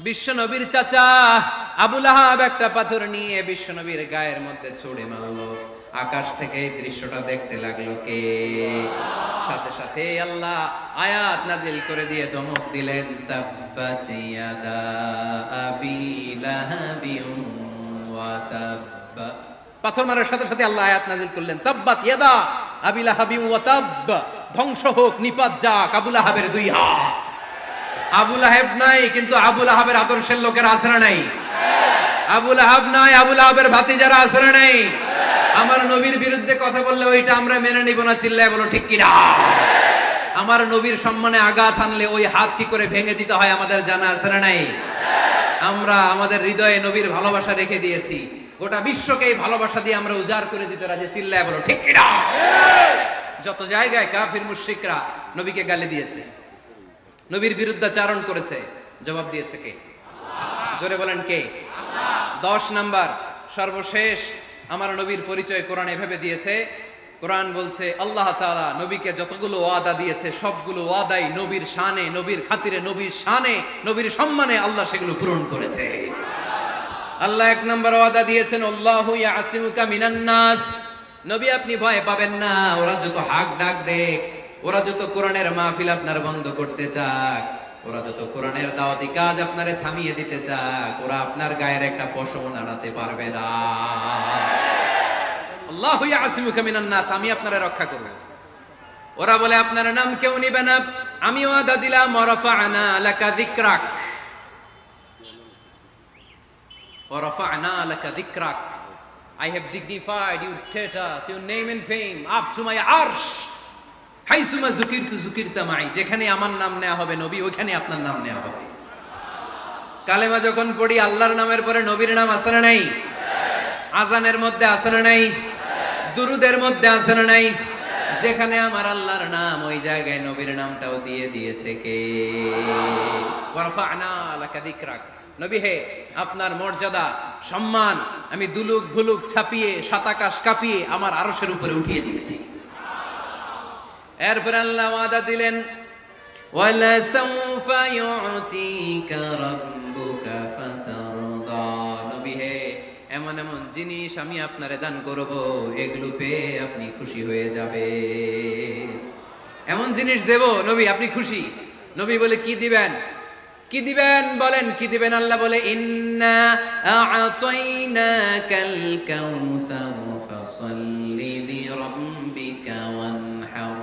বিশ্ব নবীর চাচা আবু লাহাব একটা পাথর নিয়ে বিশ্ব নবীর গায়ের মধ্যে ছুঁড়ে মারলো। আকাশ থেকে এই দৃশ্যটা দেখতে লাগলো কে? সাথে সাথে আল্লাহ আয়াত নাজিল করে দিয়ে ধমক দিলেন, তাব্বাত ইয়াদা আবি লাহাবিন ওয়া তাব্ব। পাথর মারার সাথে সাথে আল্লাহ আয়াত নাজিল করলেন, তাব্বাত ইয়াদা আবি লাহাবিন ওয়া তাব্ব, ধ্বংস হোক, নিপাত যাক আবু লাহাবের দুই হাত। আবু লাহাব নাই, কিন্তু আবু লাহাবের আদর্শের লোকেরা আছে না নাই? আবু লাহাব নাই, আবু লাহাবের ভাতিজারা আছে না নাই? আমার নবীর বিরুদ্ধে কথা বললে ওইটা আমরা মেনে নিব না, চিল্লায় বলো ঠিক কিনা? আমার নবীর সম্মানে আঘাত আনলে ওই হাত কি করে ভেঙে দিতে হয় আমাদের জানা আছে না নাই? আমরা আমাদের হৃদয়ে নবীর ভালোবাসা রেখে দিয়েছি, গোটা বিশ্বকে এই ভালোবাসা দিয়ে আমরা উজাড় করে দিতে রাজি, চিল্লায় বলো ঠিক কিনা? যত জায়গায় কাফির মুশরিকরা নবীকে গালি দিয়েছে, নবীর বিরুদ্ধাচারণ করেছে, জবাব দিয়েছে কে? জোরে বলেন কে? 10 নাম্বার সর্বশেষ আমার নবীর পরিচয় কোরআন এভাবে দিয়েছে। কোরআন বলছে আল্লাহ তাআলা নবীকে যতগুলো ওয়াদা দিয়েছে সবগুলো ওয়াদাই নবীর শানে, নবীর খাতিরে, নবীর শানে, নবীর সম্মানে আল্লাহ সেগুলো পূরণ করেছে। আল্লাহ 1 নাম্বার ওয়াদা দিয়েছেন, আল্লাহু ইয়াসিমুকা মিনান নাস। নবী আপনি ভয় পাবেন না, ওরা যত হাক ডাক দেখ, ওরা যত কোরআনের মাহফিল আপনার বন্ধ করতে চাক, ওরা যত কোরআনের দাওয়াতি কাজ আপনারে থামিয়ে দিতে চাক, ওরা আপনার গায়ের একটা পশম নাড়াতে পারবে না। আল্লাহু ইয়াসিমুকা মিনান নাস, আমি আপনারে রক্ষা করব। ওরা বলে আপনার নাম কেউ নিবে না, আমি ওয়াদা দিলাম, ওয়ারাফা'না লাকা যিকরাক, ওয়ারাফা'না লাকা যিকরাক, I have dignified your status, your name and fame up to my arsh. হাইসুমা যুকিরতু যুকিরতা মাই, যেখানে আমার নাম নেওয়া হবে নবী, ওইখানে আপনার নাম নেওয়া হবে। কালেমা যখন পড়ি আল্লাহর নামের পরে নবীর নাম আছে না নাই? আজানের মধ্যে আছে না নাই? দুরুদের মধ্যে আছে না নাই? যেখানে আমার আল্লাহর নাম, ওই জায়গায় নবীর নামটাও দিয়ে দিয়েছে কে? ওয়ারফা'না লাকা যিকরাক, নবী হে আপনার মর্যাদা সম্মান আমি দুলুক ভুলুক ছাপিয়ে, সাত আকাশ কাঁপিয়ে আমার আরশের উপরে উঠিয়ে দিয়েছি। এরপর আল্লাহ ওয়াদা দিলেন, ওয়ালা সাউফা ইউতিকা রাব্বুকা ফাতারদা, নবী হে এমন এমন জিনিস আমি আপনারে দান করব, এগুলো পেয়ে আপনি খুশি হয়ে যাবে। এমন জিনিস দেব নবী আপনি খুশি। নবী বলে কি দিবেন? কি দিবেন বলেন, কি দিবেন? আল্লাহ বলে, ইন্না আ'তাইনাকাল কাউসার ফাসাল্লি লিরাব্বিকা ওয়ানহার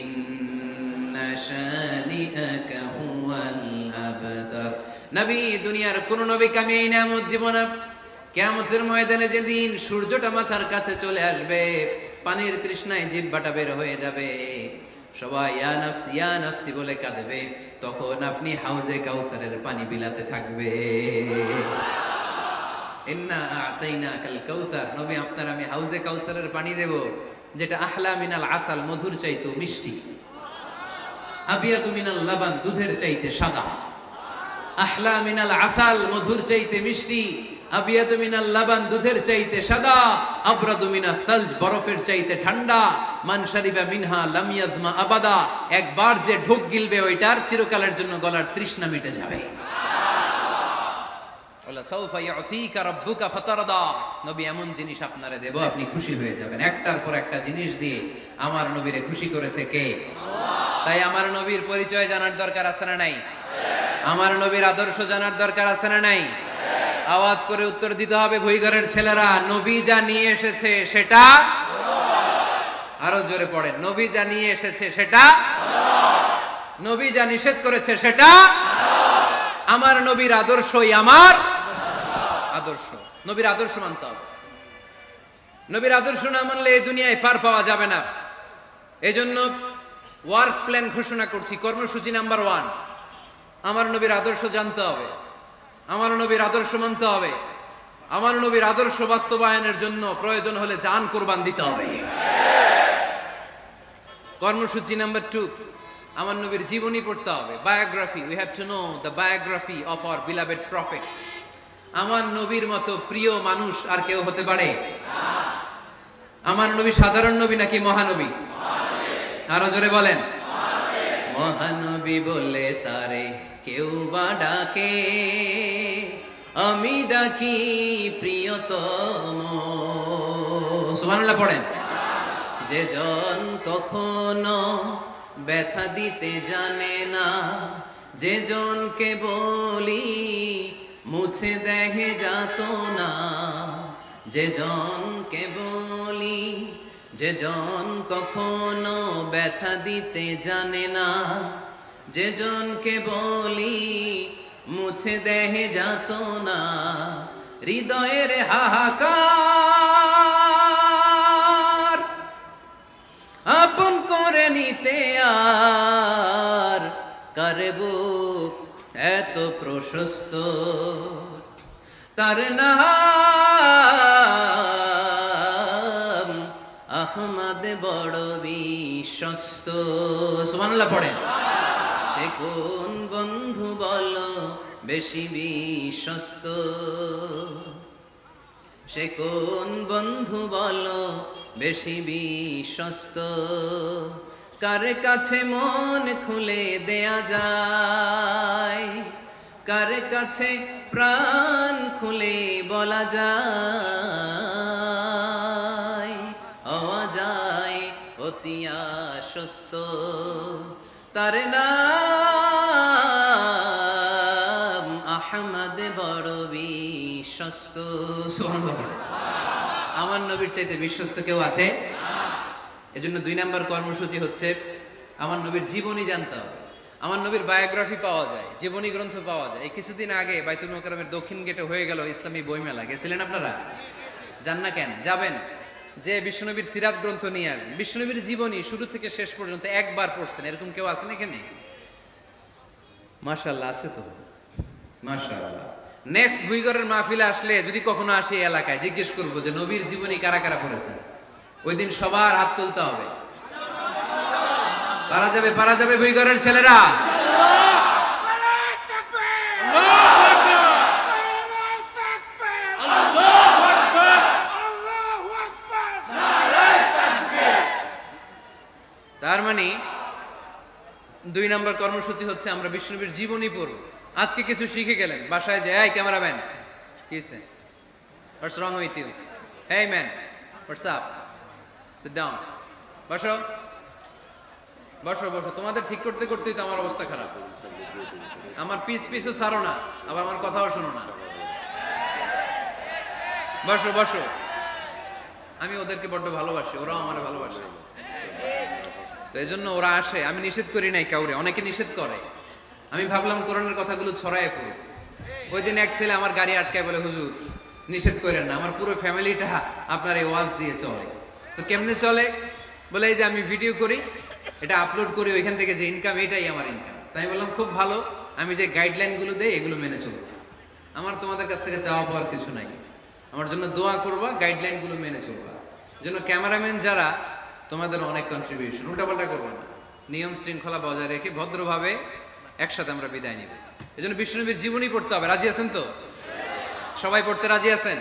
ইন্না শানিআকা হুয়াল আবতার। নবী দুনিয়ার কোন নবীকে আমি এই নিয়ামত দিব না। কিয়ামতের ময়দানে যেদিন সূর্যটা মাথার কাছে চলে আসবে, পানির তৃষ্ণায় জিহ্বাটা বের হয়ে যাবে, সবাই ইয়া নাফসি ইয়া নাফসি বলে কাঁদবে, তখন আপনি হাউজে কাউসারের পানি বিলাতে থাকবে। ইন্না আ'তাইনাকাল কাউসার, নবী আপনার আমি হাউজে কাউসারের পানি দেব, যেটা আহলা মিনাল আসাল, মধুর চাইতে মিষ্টি, আবিয়াতু মিনাল লাবান, দুধের চাইতে সাদা। আহলা মিনাল আসাল, মধুর চাইতে মিষ্টি, আবিয়াতু মিনাল লাবান, দুধের চাইতে সাদা, আবরাদু মিনাস সালজ, বরফের চাইতে ঠান্ডা, মান শারিবা মিনহা লাম ইয়াজমা আবাদা, একবার যে ঢোক গিলবে ওইটার চিরকালের জন্য গলার তৃষ্ণা মিটে যাবে। ওয়ালা সাউফা ইউতিকা রাব্বুকা ফাতারদা, নবী এমন জিনিস আপনারে দেব আপনি খুশি হয়ে যাবেন। একটার পর একটা জিনিস দিয়ে আমার নবীরে খুশি করেছে কে? আল্লাহ। তাই আমার নবীর পরিচয় জানার দরকার আছে না নাই? আমার নবীর আদর্শ জানার দরকার আছে না নাই? আওয়াজ করে উত্তর দিতে হবে ভুইঘরের ছেলেরা, নবী যা নিয়ে এসেছে সেটা, আরো জোরে পড়েন, নবী যা নিয়ে এসেছে সেটা, নবী যা নিষেধ করেছে সেটা, আমার নবীর আদর্শই আমার আদর্শ। নবীর আদর্শ মানতে হবে। নবীর আদর্শ না মানলে এই দুনিয়ায় পার পাওয়া যাবে না। এজন্য ওয়ার্ক প্ল্যান ঘোষণা করছি, কর্মসূচি নাম্বার 1, আমার নবীর আদর্শ জানতে হবে, আমার নবীর আদর্শ মানতে হবে, আমার নবীর আদর্শ বাস্তবায়নের জন্য প্রয়োজন হলে জান কুরবান দিতে হবে। কর্মসূচি নাম্বার 2, আমার নবীর জীবনী পড়তে হবে, biography. We have to know the biography of our beloved prophet. আমার নবীর মতো প্রিয় মানুষ আর কেউ হতে পারে? আমার নবী সাধারণ নবী নাকি মহানবী? আরো জোরে বলেন, মহানবী বলে তারে কেউ বা ডাকে, আমি ডাকি প্রিয়তম। সুবহানাল্লাহ পড়েন। যে জন কখনো ব্যথা দিতে জানে না, যে জনকে বলি মুছে দেহে যাত না, যে জনকে বলি, যে জন কখনো ব্যথা দিতে জানে না, যে জনকে বলি মুছে দেহে যাত না, হৃদয়ের হাহাকার আপন করে নিতে আর কারে বুক এত প্রশস্ত, তার নাম আহমদ বড় বিশ্বস্ত। সুবহানাল্লাহ পড়েন। সে কোন বন্ধু বলো বেশি বিশ্বস্ত, সে কোন বন্ধু বলো বেশি বিশ্বস্ত, কার কাছে মন খুলে দেয়া যায়, কার কাছে প্রাণ খুলে বলা যায়, হওয়া যায় অতি আশ্বস্ত, তার নাম আহমদ বড় বিশ্বস্ত। আমার নবীর চাইতে বিশ্বস্ত কেউ আছে? এজন্য 2 নম্বর কর্মসূচি হচ্ছে আমার নবীর জীবনী জানতে হবে। আমার নবীর বায়োগ্রাফি পাওয়া যায়, জীবনী গ্রন্থ পাওয়া যায়। এই কিছুদিন আগে বাইতুল মোকাররমের দক্ষিণ গেটে হয়ে গেল ইসলামী বইমেলা। গেছিলেন আপনারা? যান না কেন? যাবেন। যে বিশ্বনবীর সিরাত গ্রন্থ নিয়ে আসবেন, বিশ্বনবীর জীবনী শুরু থেকে শেষ পর্যন্ত একবার পড়ছেন, এরকম কেউ আছেন এখানে? মাশাআল্লাহ, আছে তো, মাশাআল্লাহ। নেক্সট ভুইগড়ের মাহফিলে আসলে যদি কখনো আসি এলাকায়, জিজ্ঞেস করবো যে নবীর জীবনী কারা কারা পড়েছেন। ওই দিন সবার হাত তুলতে হবে। পারা যাবে, পারা যাবে ভুইগড়ের ছেলেরা? তার মানে 2 নম্বর কর্মসূচি হচ্ছে আমরা বিশ্বনবীর জীবনী পড়ব। আজকে কিছু শিখে গেলেন, বাসায় যে এই ক্যামেরাম্যান কি হইছে, what's wrong with you, hey man what's up, sit down, বসো বসো বসো। তোমাদের ঠিক করতে করতেই তো আমার অবস্থা খারাপ। আমার পিছও ছাড়ো না, আবার আমার কথাও শোনো না। বসো বসো। আমি ওদেরকে বড্ড ভালোবাসি, ওরাও আমার ভালোবাসে, তো এই জন্য ওরা আসে। আমি নিষেধ করি নাই কাউরে, অনেকে নিষেধ করে। আমি ভাবলাম কোরআনের কথাগুলো ছড়ায় পড়ি। ওই দিন এক ছেলে আমার গাড়ি আটকায় বলে, হুজুর নিষেধ করেন না, আমার পুরো ফ্যামিলিটা আপনার এই ওয়াজ দিয়ে চলে। তো কেমনে চলে? বলে এই যে আমি ভিডিও করি, এটা আপলোড করি, ওইখান থেকে যে ইনকাম, এটাই আমার ইনকাম। তাই আমি বললাম খুব ভালো, আমি যে গাইডলাইনগুলো দেই এগুলো মেনে চলবো। আমার তোমাদের কাছ থেকে চাওয়া পাওয়ার কিছু নাই, আমার জন্য দোয়া করবা, গাইডলাইনগুলো মেনে চলবা। জন্য ক্যামেরাম্যান যারা, তোমাদের অনেক কন্ট্রিবিউশন, উল্টাপাল্টা করবো না, নিয়ম শৃঙ্খলা বজায় রেখে ভদ্রভাবে একসাথে আমরা বিদায় নিব। এই জন্য বিশ্বনবীর জীবনী পড়তে হবে। রাজি আছেন তো? সবাই পড়তে রাজি আছেন?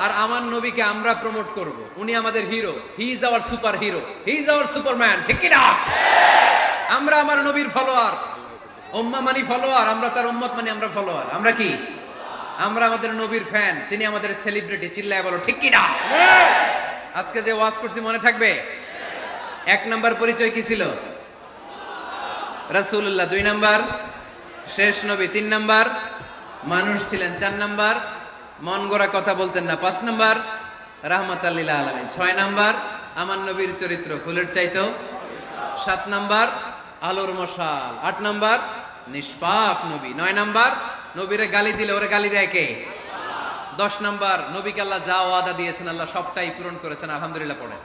আর আমার নবীকে আমরা প্রমোট করব, উনি আমাদের hero, he is our super hero, he is our Superman, ঠিক কি না? আমরা আমার নবীর ফলোয়ার, উম্মাহ মানি ফলোয়ার, আমরা তার উম্মত মানি আমরা ফলোয়ার। আমরা কি? আমরা আমাদের নবীর ফ্যান, তিনি আমাদের সেলিব্রিটি। চিল্লায় বলো ঠিক কি না? আজকে যে ওয়াজ করছি মনে থাকবে? 1 নাম্বার পরিচয় কি ছিল? রাসূলুল্লাহ। 2 নাম্বার শেষ নবী। 3 নাম্বার মানুষ ছিলেন। 4 নাম্বার মন গড়া কথা বলতেন না। 5 নাম্বার রাহমাতাল লিল আলামিন। 6 নাম্বার আমার নবীর চরিত্র ফুলের চাইতেও। 7 নাম্বার আলোর মশাল। 8 নাম্বার নিষ্পাপ নবী। 9 নাম্বার নবীরে গালি দিলে ওরে গালি দেয় কে? 10 নাম্বার নবীকে আল্লাহ যা ওয়াদা দিয়েছেন আল্লাহ সবটাই পূরণ করেছেন। আলহামদুলিল্লাহ পড়েন।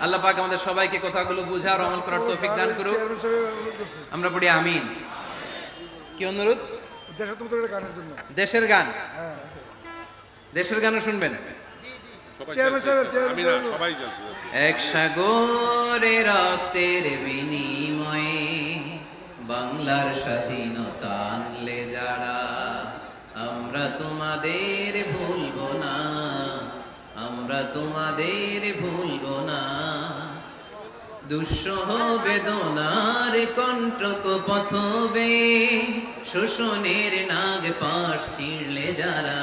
আল্লাহ পাক আমাদের সবাইকে কথাগুলো বুঝার, আমল করার তৌফিক দান করুক। আমরা পড়ি আমিন। কি অনুরোধ? দেশের গান, দেশের গানও শুনবেন। এক সাগরে রক্তের বিনিময়ে বাংলার স্বাধীনতা আনলে যারা, আমরা তোমাদের ভুলবো না, আমরা তোমাদের ভুলবো না। দুঃসহ বেদনার কণ্টক পথবে, শোষণের নাগ পাশ ছিঁড়লে যারা,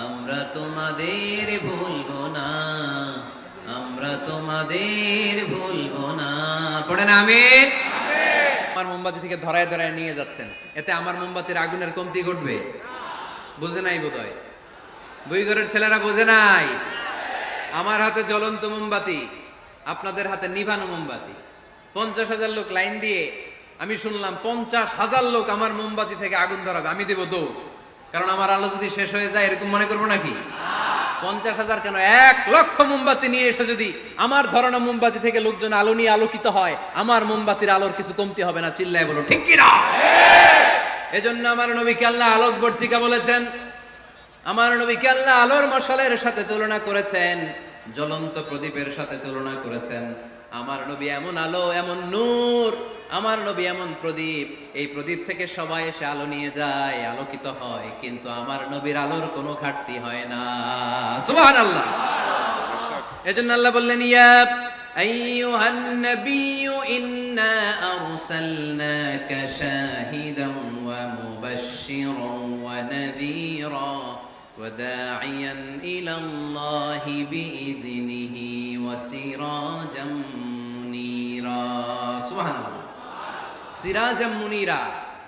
আমরা তোমাদের ভুলবো না, আমরা তোমাদের ভুলবো না। পড়েন আমিন। আমার মোমবাতি থেকে ধরায় ধরায় নিয়ে যাচ্ছেন, এতে আমার মোমবাতির আগুনের কমতি ঘটবে? বুঝে নাই বোধহয়, বুইঘরের ছেলেরা বোঝে নাই। আমার হাতে জ্বলন্ত মোমবাতি, আপনাদের হাতে নিভানো মোমবাতি। 50,000 লোক লাইন দিয়ে, আমি শুনলাম 50,000 লোক আমার মোমবাতি থেকে আগুন ধরাবে, আমি দেব দৌড়। কারণ আমার আলো যদি শেষ হয়ে যায় এরকম মনে করবো নাকি? 50,000 কেন, 1,00,000 মোমবাতি নিয়ে এসে যদি আমার ধরানো মোমবাতি থেকে লোকজন আলো নিয়ে আলোকিত হয়, আমার মোমবাতির আলোর কিছু কমতি হবে না। চিল্লায় বলো ঠিক কি না? এজন্য আমার নবীকে আল্লাহ আলোকবর্তিকা বলেছেন, আমার নবীকে আল্লাহ আলোর মশালের সাথে তুলনা করেছেন, জ্বলন্ত প্রদীপের সাথে তুলনা করেছেন। আমার নবী এমন আলো, এমন নূর, আমার নবী এমন প্রদীপ, এই প্রদীপ থেকে সবাই এসে আলো নিয়ে যায়, আলোকিত হয়, কিন্তু আমার নবীর আলোর কোনো ঘাটতি হয় না। সুবহানাল্লাহ। এজন্য আল্লাহ বললেন, ইয়া আইয়ুহান নাবিয়্যু ইন্না আরসালনাকা শাহিদান ওয়া মুবাশশিরান ওয়া নাযীরা وداعيا إلى الله بإذنه وسراجا منيرا سبحان الله সিরাজা মুনিরা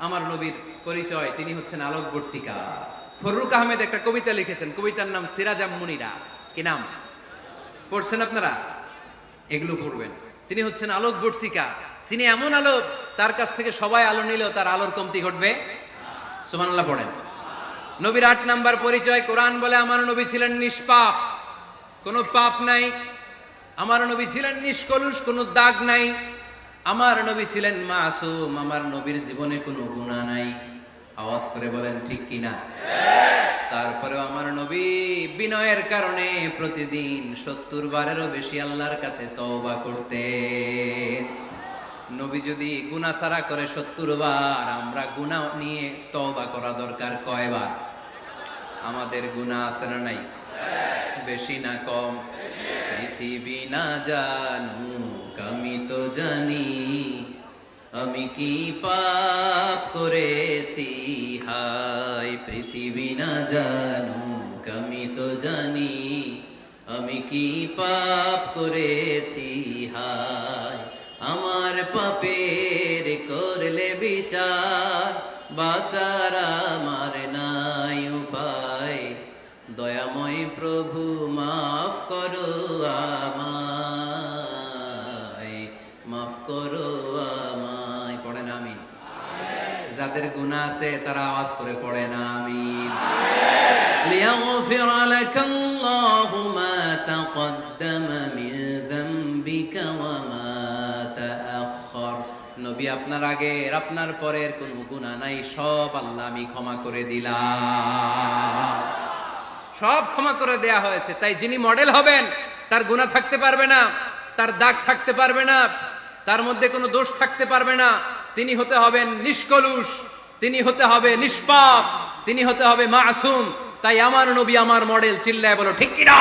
আমার নবীর পরিচয়, তিনি হচ্ছেন আলোকবর্তিকা। ফররুক আহমেদ একটা কবিতা লিখেছেন, কবিতার নাম সিরাজা মুনিরা। কি নাম? পড়ছেন আপনারা? এগুলো পড়বেন। তিনি হচ্ছেন আলোকবর্তিকা, তিনি এমন আলো, তার কাছ থেকে সবাই আলো নিলেও তার আলোর কমতি ঘটবে। সুবহানাল্লাহ পড়েন। নবীর 8 নাম্বার পরিচয়, কোরআন বলে আমার নবী ছিলেন নিষ্পাপ, কোনো পাপ নাই। আমার নবী ছিলেন নিষ্কলুষ, কোনো দাগ নাই। আমার নবী ছিলেন মাসুম, আমার নবীর জীবনে কোনো গুনাহ নাই। আওয়াজ করে বলেন ঠিক কিনা? তারপরেও আমার নবী বিনয়ের কারণে প্রতিদিন 70 বারেরও বেশি আল্লাহর কাছে তওবা করতেন। নবী যদি গুনাহ সারা করে 70 বার, আমরা গুনাহ নিয়ে তওবা করা দরকার কয়বার? আমাদের গুনাহ আছে না নাই? বেশি না কম? পৃথিবী না জানুক আমি তো জানি, আমি কি পাপ করেছি হায়। পৃথিবী না জানুক আমি তো জানি, আমি কি পাপ করেছি হায়। আমার পাপের করলে বিচার, বাঁচার আমার নাই উপায়। দয়াময় প্রভু মাফ করো আমায়, মাফ করো আমায়। পড়েন আমিন। যাদের গুনাহ আছে তারা আওয়াজ করে পড়েন আমিন। লিয়াগফির লাকাল্লাহু মা তাকদ্দামা মিন যামবিকা ওয়া মা তাআখার। নবী আপনার আগের আপনার পরের কোনো গুনাহ নাই, সব আল্লাহ আমি ক্ষমা করে দিলাম। সব ক্ষমা করে দেয়া হয়েছে। তাই যিনি মডেল হবেন তার গুনাহ থাকতে পারবে না, তার দাগ থাকতে পারবে না, তার মধ্যে কোনো দোষ থাকতে পারবে না। তিনি হতে হবেন নিষ্কলুষ, তিনি হতে হবে নিষ্পাপ, তিনি হতে হবে মাসুম। তাই আমার নবী আমার মডেল। চিল্লায় বলো ঠিক কি না?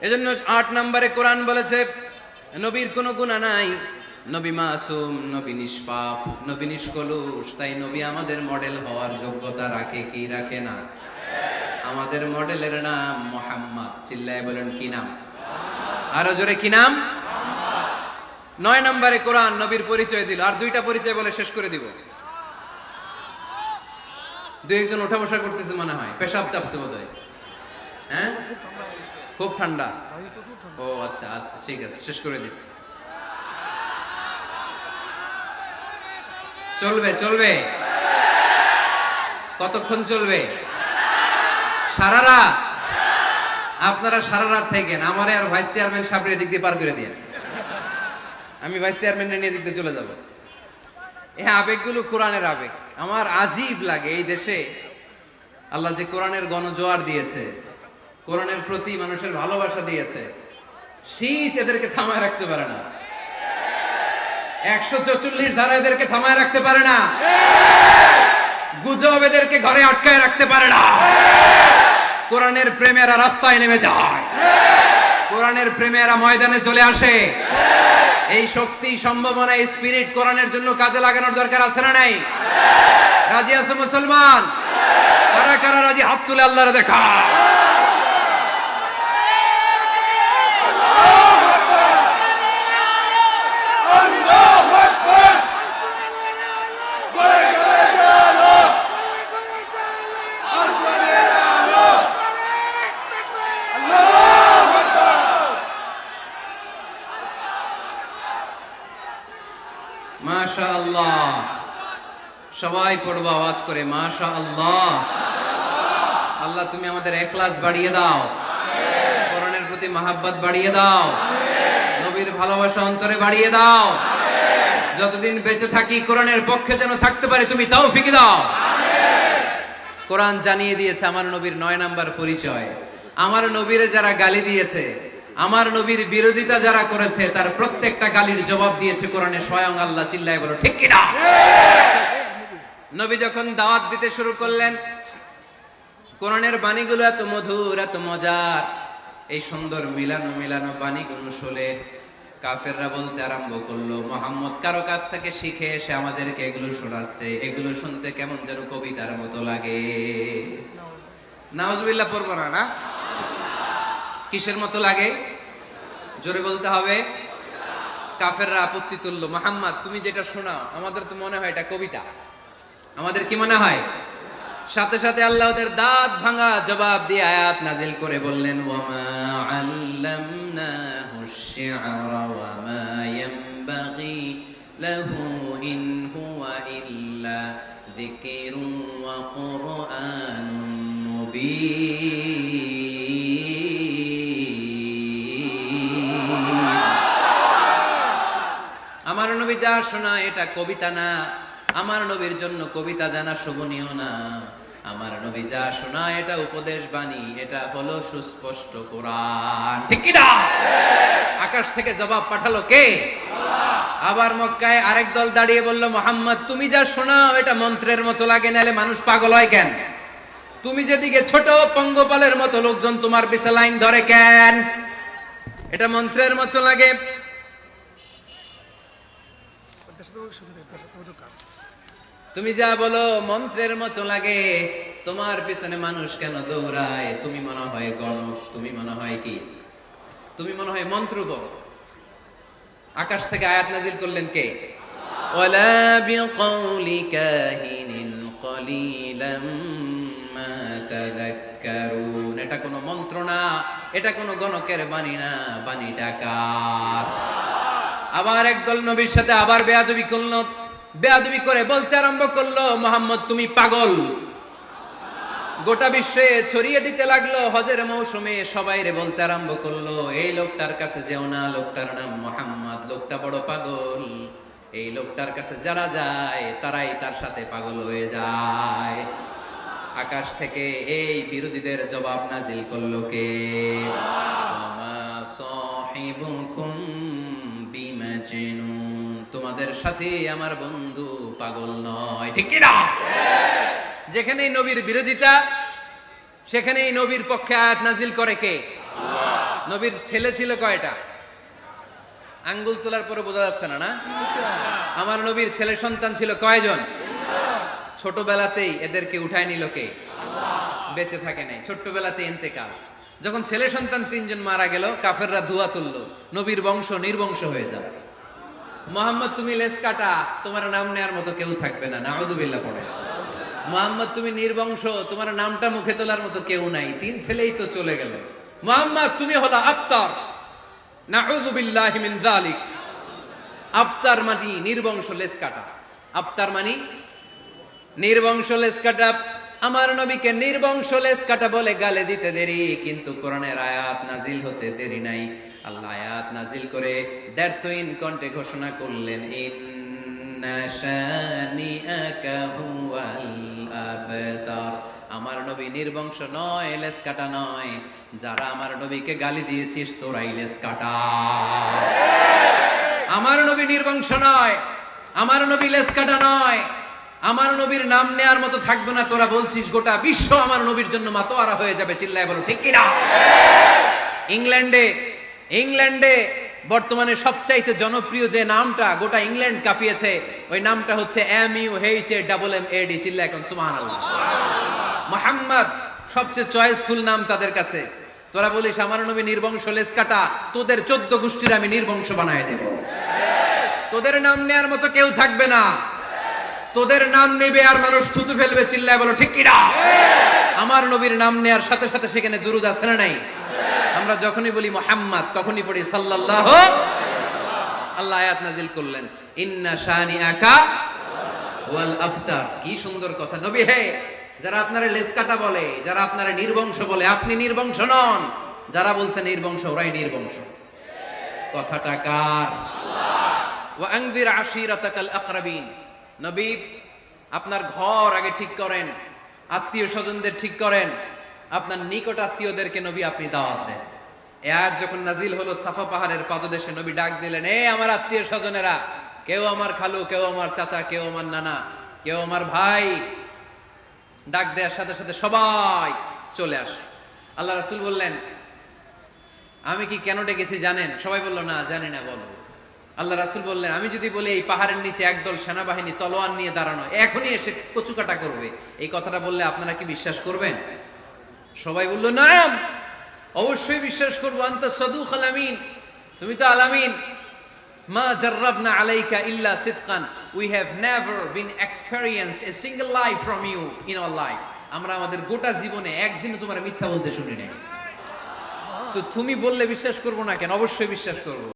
এজন্য 8 নম্বরে কোরআন বলেছে নবীর কোনো গুনাহ নাই, নবী মাসুম, নবী নিষ্পাপ, নবী নিষ্কলুষ। তাই নবী আমাদের মডেল হওয়ার যোগ্যতা রাখে কি রাখে না? আমাদের মডেলের নাম মুহাম্মদ। চিল্লায় বলেন কি নাম? আরো জোরে কি নাম? 9 নম্বরে কোরআন নবীর পরিচয় দিল। আর 2টা পরিচয় বলে শেষ করে দিব। 2-1 ওঠা বসা করতেছে মনে হয়, পেশাব চাপছে বোধহয়। হ্যাঁ, খুব ঠান্ডা। ও আচ্ছা আচ্ছা, ঠিক আছে, শেষ করে দিচ্ছি। চলবে চলবে? কতক্ষণ চলবে? সারা রাত? আপনারা সারা রাত থাকেন, আমারে আর ভাইস চেয়ারম্যান সাহেবের দিক দিয়ে পার করে দিয়ে, আমি ভাইস চেয়ারম্যানের নিয়ে দিক দিয়ে চলে যাব। এই আবেগগুলো কোরআনের আবেগ। আমার আজীব লাগে এই দেশে আল্লাহ যে কোরআনের গণজোয়ার দিয়েছে, কোরআনের প্রতি মানুষের ভালোবাসা দিয়েছে। শীত এদেরকে থামায় রাখতে পারে না, 144 ধারা এদেরকে থামায় রাখতে পারে না, গুজব এদেরকে ঘরে আটকায় রাখতে পারে না। কোরআনের প্রেমেরা রাস্তায় নেমে যায়। কোরআনের প্রেমে এরা ময়দানে চলে আসে। এই শক্তি, সম্ভাবনা, এই স্পিরিট কোরআনের জন্য কাজে লাগানোর দরকার আছে না নাই? রাজি আছে মুসলমান? কারা কারা রাজি হাত তুলে আল্লাহরে দেখা। মাশাআল্লাহ, সবাই পড়বো আওয়াজ করে মাশাআল্লাহ। আল্লাহ তুমি আমাদের ইখলাস বাড়িয়ে দাও, কোরআনের প্রতি মহব্বত বাড়িয়ে দাও, নবীর ভালোবাসা অন্তরে বাড়িয়ে দাও। যতদিন বেঁচে থাকি কোরআনের পক্ষে যেন থাকতে পারে তুমি তৌফিক দাও। কোরআন জানিয়ে দিয়েছে আমার নবীর 9 নাম্বার পরিচয়। আমার নবীরে যারা গালি দিয়েছে, আমার নবীর বিরোধিতা যারা করেছে, তার প্রত্যেকটা গালির জবাব দিয়েছে কোরআনে স্বয়ং আল্লাহ। চিল্লায় বলো ঠিক কিনা? নবী যখন দাওয়াত দিতে শুরু করলেন, কোরআনের বাণীগুলো এত মধুর, এত মজার, এই সুন্দর মিলানো মিলানো বাণীগুলো শুনে কাফেররা বলতে আরম্ভ করলো, মুহাম্মদ কারো কাছ থেকে শিখে এসে আমাদেরকে এগুলো শোনাচ্ছে, এগুলো শুনতে কেমন যেন কবিতার মতো লাগে। নাউজুবিল্লাহ পড়বো না? না, কিসের মতো লাগে? জোরে বলতে হবে। কাফেররা আপত্তি তুললো, মুহাম্মদ তুমি যেটা শোনাও আমাদের তো মনে হয় এটা কবিতা। আমাদের কি মনে হয়? সাথে সাথে আল্লাহ ওদের দাঁত ভাঙা জবাব দিয়ে আয়াত নাজিল করে বললেন, ওয়ামা আল্লামনাহু আশ-শি'রা ওয়ামা ইয়ানবাগি লাহু ইন হুয়া ইল্লা যিকরুন ওয়া কুরআনুন মুবিন। আমার নবী যা শোনায় এটা কবিতা না, আমার নবীর জন্য কবিতা জানা শোভনীয় না। আমার নবী যা শোনায় এটা উপদেশ বাণী, এটা হলো সুস্পষ্ট কোরআন। ঠিক কি না? আকাশ থেকে জবাব পাঠালো কে? আল্লাহ। আবার মক্কায় আরেক দল দাঁড়িয়ে বলল, মুহাম্মদ তুমি যা শোনাও এটা মন্ত্রের মতো লাগে, নালে মানুষ পাগল হয় কেন? তুমি যেদিকে ছোট পঙ্গপালের মতো লোকজন তোমার পিছে লাইন ধরে কেন? এটা মন্ত্রের মতো লাগে। তুমি যা বলো মন্ত্রের মতো লাগে, তোমার পিছনে মানুষ কেন দৌড়ায়? তুমি মনে হয় গণক, তুমি মনে হয় কি, তুমি মনে হয় মন্ত্র বলো। আকাশ থেকে আয়াত নাজিল করলেন কে? ওয়ালা বিকাউলি কাহিনিন কলিলাম মা তাযাক্কারুন। এটা কোনো মন্ত্র না, এটা কোনো গণকের বাণী না, বাণীটা কার? আবার একদল নবীর সাথে আবার বেয়াদবি করলো, বেয়াদবি করে বলতে আরম্ভ করলো, মুহাম্মদ তুমি পাগল। গোটা বিশ্বে ছড়িয়ে দিতে লাগলো। হজের মৌসুমে সবাই রে বলতে আরম্ভ করলো, এই লোকটার কাছে যেও না, লোকটার নাম মুহাম্মদ, লোকটা বড় পাগল। এই লোকটার কাছে যারা যায় তারাই তার সাথে পাগল হয়ে যায়। আকাশ থেকে এই বিরোধীদের জবাব নাজিল করলো কে? ওয়ামা সাহিবুকুম বিমাজনুন। তোমাদের সাথে আমার বন্ধু পাগল নয়। ঠিক কি না? যেখানেই নবীর বিরোধিতা, সেখানেই নবীর পক্ষে আয়াত নাজিল করে কে? আল্লাহ। নবীর ছেলে ছিল কয়টা? আঙ্গুল তোলার পরে বোঝা যাচ্ছে না, না? আমার নবীর ছেলে সন্তান ছিল কয়জন? ছোটবেলাতেই এদেরকে উঠায় নিল কে? আল্লাহ। বেঁচে থাকে নাই, ছোট্টবেলাতেই ইন্তেকাল। যখন ছেলে সন্তান 3 জন মারা গেল, কাফেররা ধোঁয়া তুললো, নবীর বংশ নির্বংশ হয়ে যাবে। মুহাম্মদ তুমি লেস কাটা, তোমার নাম নেয়ার মতো কেউ থাকবে না। নাউযুবিল্লাহ পড়ে। মুহাম্মদ তুমি নির্বংশ, তোমার নামটা মুখে তোলার মতো কেউ নাই। 3 ছেলেই তো চলে গেল। মুহাম্মদ তুমি হলো আবতার। নাউযুবিল্লাহি মিন যালিক। আবতার মানে নির্বংশ, লেস কাটা। আবতার মানে নির্বংশ, লেস কাটা। আমার নবীকে নির্বংশ লেস কাটা বলে গালে দিতে দেরি, কিন্তু কোরআনের আয়াত নাজিল হতে দেরি নাই। আল্লাহ আয়াত নাজিল করে দ্ব্যর্থহীন কণ্ঠে ঘোষণা করলেন, ইন্না শানিআকা হুয়াল আবতার। আমার নবী নির্বংশ নয়, লেস কাটা নয়। যারা আমার নবীকে গালি দিয়েছিস তোরাই লেস কাটা। আমার নবী নির্বংশ নয়, আমার নবী লেস কাটা নয়। আমার নবীর নাম নেয়ার মতো থাকবে না। তোরা বলছিস গোটা বিশ্ব আমার নবীর জন্য মাতোয়ারা হয়ে যাবে। চিল্লায় বলো ঠিক কিনা? ইংল্যান্ডে ইংল্যান্ডে বর্তমানে সবচাইতে জনপ্রিয় যে নামটা গোটা ইংল্যান্ড কাঁপিয়েছে, ওই নামটা হচ্ছে MUHAMMAD। চিল্লা এখন সুবহানাল্লাহ। মুহাম্মদ সবচেয়ে চয়েসফুল নাম তাদের কাছে। তোরা বলিস আমার নবী নির্বংশ লেজ কাটা, তোদের 14 গোষ্ঠীর আমি নির্বংশ বানায় দেব। তোদের নাম নেয়ার মতো কেউ থাকবে না। তোদের নাম নেবে আর মানুষ থুতু ফেলবে, চিল্লায় বলো ঠিক কিনা। আমার নবীর নাম নেয়ার সাথে সাথে সেখানে দুরূদ আছে না নাই? আমরা যখনই বলি মুহাম্মদ তখনই পড়ি সাল্লাল্লাহু। আল্লাহ আয়াত নাজিল করলেন, ইন্না শানিআকা ওয়াল আবতার। কি সুন্দর কথা। নবী হে, যারা আপনারা লেজ কাটা বলে, যারা আপনারা নির্বংশ বলে, আপনি নির্বংশ নন। যারা বলছে নির্বংশ, ওরাই নির্বংশ। কথাটা কার? ওয়া আনজির আশিরাতাকাল আকরাবিন। নবী আপনার ঘর আগে ঠিক করেন, আত্মীয় স্বজনদের ঠিক করেন, আপনার নিকট আত্মীয়দেরকে নবী আপনি দাওয়াত দেন। এই আয়াত যখন নাজিল হলো সাফা পাহাড়ের পাদদেশে, নবী ডাক দিলেন, এ আমার আত্মীয় স্বজনেরা, কেউ আমার খালু, কেউ আমার চাচা, কেউ আমার নানা, কেউ আমার ভাই। ডাক দেওয়ার সাথে সাথে সবাই চলে আসে। আল্লাহ রাসূল বললেন, আমি কি কেন ডেকেছি জানেন? সবাই বলল, না জানি না, বলো। আল্লাহ রাসূল বললেন, আমি যদি বলি এই পাহাড়ের নিচে একদল সেনাবাহিনী তলোয়ার নিয়ে দাঁড়ানো, এখনই এসে কচুকাটা করবে, এই কথাটা বললে আপনারা কি বিশ্বাস করবেন? সবাই বলল, না অবশ্যই বিশ্বাস করবো। আনতা সাদুকুল আমিন, তুমি তো আলামিন। মা জাররাবনা আলাইকা ইল্লা সিদকান, we have never been experienced a single life from you in our life. আমরা আমাদের গোটা জীবনে একদিনও তোমার মিথ্যা বলতে শুনি নাই। তো তুমি বললে বিশ্বাস করবো না কেন? অবশ্যই বিশ্বাস করবো।